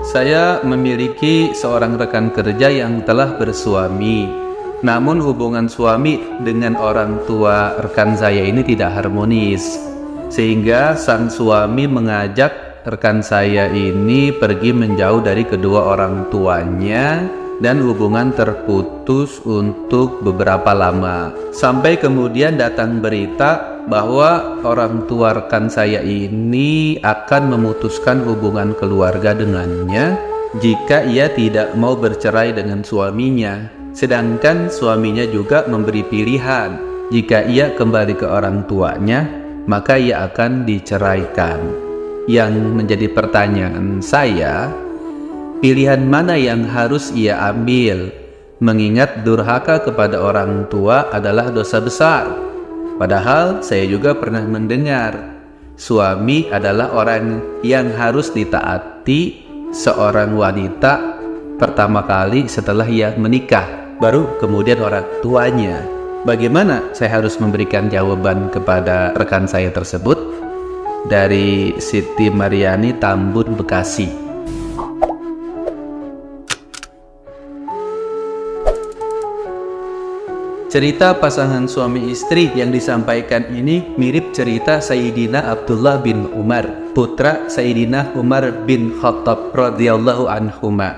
Saya memiliki seorang rekan kerja yang telah bersuami. Namun hubungan suami dengan orang tua rekan saya ini tidak harmonis, sehingga sang suami mengajak rekan saya ini pergi menjauh dari kedua orang tuanya dan hubungan terputus untuk beberapa lama. Sampai kemudian datang berita bahwa orang tua rekan saya ini akan memutuskan hubungan keluarga dengannya jika ia tidak mau bercerai dengan suaminya. Sedangkan suaminya juga memberi pilihan, jika ia kembali ke orang tuanya, maka ia akan diceraikan. Yang menjadi pertanyaan saya, pilihan mana yang harus ia ambil? Mengingat durhaka kepada orang tua adalah dosa besar. Padahal saya juga pernah mendengar, suami adalah orang yang harus ditaati seorang wanita pertama kali setelah ia menikah, baru kemudian orang tuanya. Bagaimana saya harus memberikan jawaban kepada rekan saya tersebut? Dari Siti Mariani, Tambun, Bekasi. Cerita pasangan suami istri yang disampaikan ini mirip cerita Sayyidina Abdullah bin Umar, putra Sayyidina Umar bin Khattab radhiyallahu anhuma.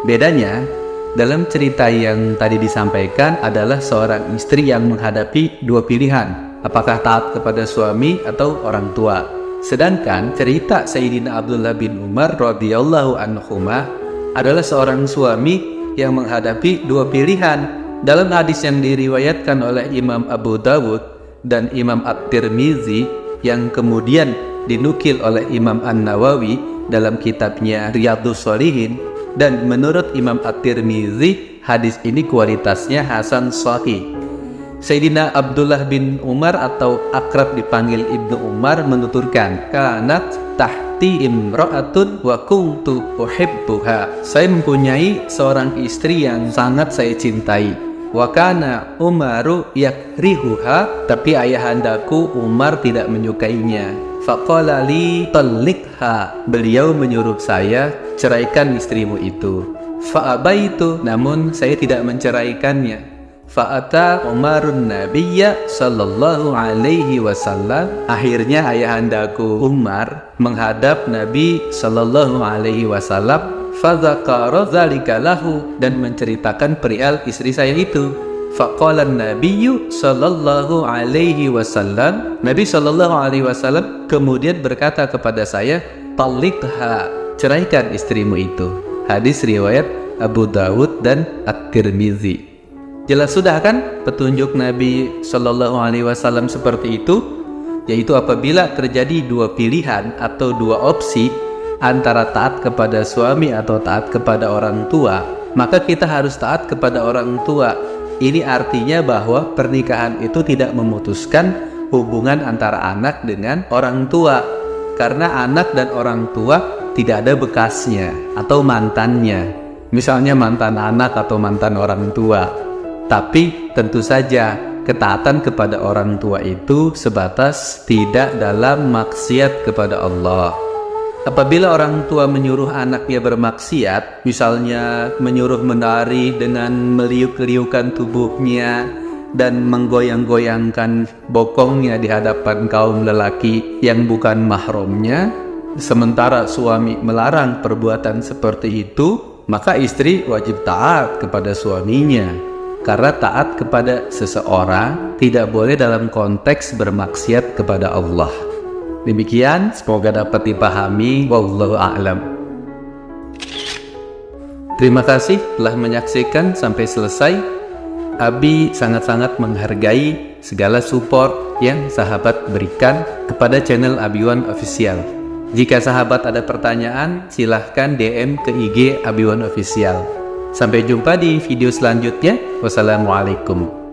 Bedanya, dalam cerita yang tadi disampaikan adalah seorang istri yang menghadapi dua pilihan, apakah taat kepada suami atau orang tua. Sedangkan cerita Sayyidina Abdullah bin Umar radhiyallahu anhuma adalah seorang suami yang menghadapi dua pilihan. Dalam hadis yang diriwayatkan oleh Imam Abu Dawud dan Imam At-Tirmizi yang kemudian dinukil oleh Imam An-Nawawi dalam kitabnya Riyadhus Shalihin, dan menurut Imam At-Tirmizi hadis ini kualitasnya hasan sahih. Sayyidina Abdullah bin Umar atau akrab dipanggil Ibnu Umar menuturkan, kanat tahti imra'atun wa kuntu uhibbuha. Saya mempunyai seorang istri yang sangat saya cintai. Wa kana Umaru yakrihuha, tapi ayahandaku Umar tidak menyukainya. Faqala li talliqha, beliau menyuruh saya ceraikan istrimu itu. Fa'abaitu, namun saya tidak menceraikannya. Fa'ata Umarun Nabiyya sallallahu alaihi wasallam, akhirnya ayahandaku Umar menghadap Nabi sallallahu alaihi wasallam. Fadzakara dzalika lahu, dan menceritakan perihal istri saya itu. Faqala Nabiyyu sallallahu alaihi wasallam, Nabi sallallahu alaihi wasallam kemudian berkata kepada saya, talliqha, ceraikan istrimu itu. Hadis riwayat Abu Dawud dan At-Tirmizi. Jelas sudah kan petunjuk Nabi Shallallahu Alaihi Wasallam seperti itu, yaitu apabila terjadi dua pilihan atau dua opsi antara taat kepada suami atau taat kepada orang tua, maka kita harus taat kepada orang tua. Ini artinya bahwa pernikahan itu tidak memutuskan hubungan antara anak dengan orang tua, karena anak dan orang tua tidak ada bekasnya atau mantannya, misalnya mantan anak atau mantan orang tua. Tapi tentu saja ketaatan kepada orang tua itu sebatas tidak dalam maksiat kepada Allah. Apabila orang tua menyuruh anaknya bermaksiat, misalnya menyuruh menari dengan meliuk-liukan tubuhnya dan menggoyang-goyangkan bokongnya di hadapan kaum lelaki yang bukan mahramnya, sementara suami melarang perbuatan seperti itu, maka istri wajib taat kepada suaminya. Karena taat kepada seseorang tidak boleh dalam konteks bermaksiat kepada Allah. Demikian, semoga dapat dipahami. Wallahu a'lam. Terima kasih telah menyaksikan sampai selesai. Abi sangat-sangat menghargai segala support yang sahabat berikan kepada channel Abiwan Official. Jika sahabat ada pertanyaan, silahkan DM ke IG Abiwan Official. Sampai jumpa di video selanjutnya. Wassalamualaikum.